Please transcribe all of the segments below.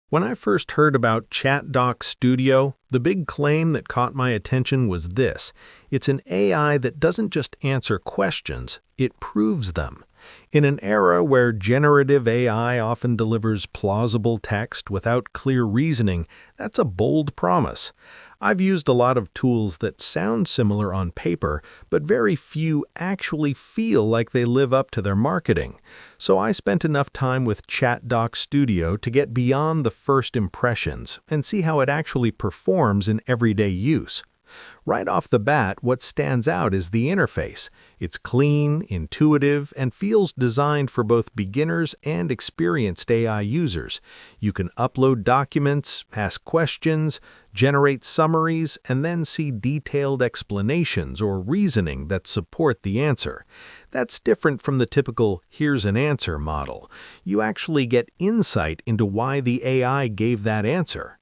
When I first heard about ChatDOC Studio, the big claim that caught my attention was this: it's an AI that doesn't just answer questions, it proves them. In an era where generative AI often delivers plausible text without clear reasoning, that's a bold promise. I've used a lot of tools that sound similar on paper, but very few actually feel like they live up to their marketing. So I spent enough time with ChatDOC Studio to get beyond the first impressions and see how it actually performs in everyday use. Right off the bat, what stands out is the interface. It's clean, intuitive, and feels designed for both beginners and experienced AI users. You can upload documents, ask questions, generate summaries, and then see detailed explanations or reasoning that support the answer. That's different from the typical "here's an answer" model. You actually get insight into why the AI gave that answer.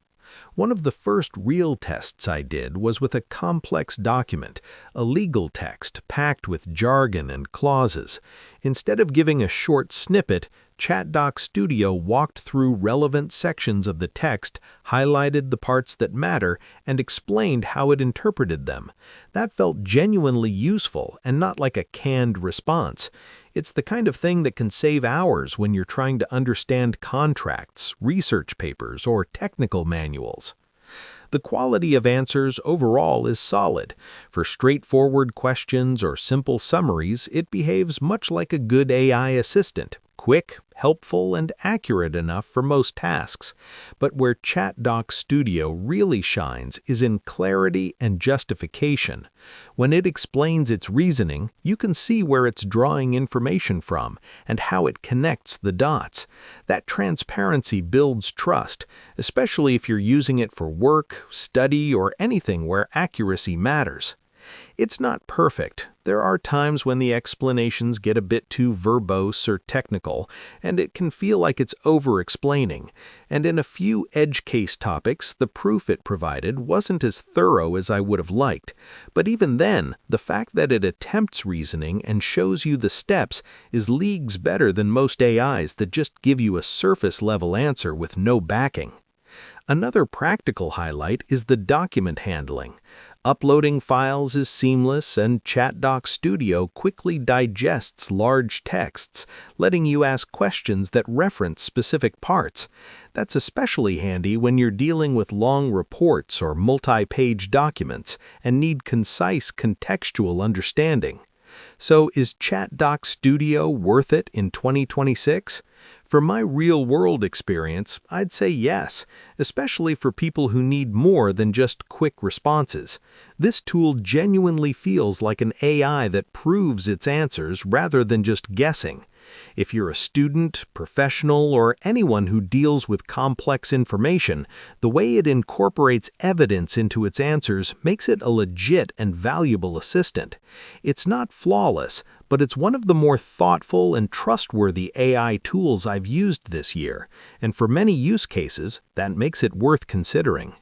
One of the first real tests I did was with a complex document, a legal text packed with jargon and clauses. Instead of giving a short snippet, ChatDOC Studio walked through relevant sections of the text, highlighted the parts that matter, and explained how it interpreted them. That felt genuinely useful and not like a canned response. It's the kind of thing that can save hours when you're trying to understand contracts, research papers, or technical manuals. The quality of answers overall is solid. For straightforward questions or simple summaries, it behaves much like a good AI assistant, quick, helpful, and accurate enough for most tasks. But where ChatDOC Studio really shines is in clarity and justification. When it explains its reasoning, you can see where it's drawing information from and how it connects the dots. That transparency builds trust, especially if you're using it for work, study, or anything where accuracy matters. It's not perfect. There are times when the explanations get a bit too verbose or technical, and it can feel like it's over-explaining. And in a few edge case topics, the proof it provided wasn't as thorough as I would have liked. But even then, the fact that it attempts reasoning and shows you the steps is leagues better than most AIs that just give you a surface-level answer with no backing. Another practical highlight is the document handling. Uploading files is seamless, and ChatDOC Studio quickly digests large texts, letting you ask questions that reference specific parts. That's especially handy when you're dealing with long reports or multi-page documents and need concise contextual understanding. So is ChatDOC Studio worth it in 2026? For my real-world experience, I'd say yes, especially for people who need more than just quick responses. This tool genuinely feels like an AI that proves its answers rather than just guessing. If you're a student, professional, or anyone who deals with complex information, the way it incorporates evidence into its answers makes it a legit and valuable assistant. It's not flawless, but it's one of the more thoughtful and trustworthy AI tools I've used this year, and for many use cases, that makes it worth considering.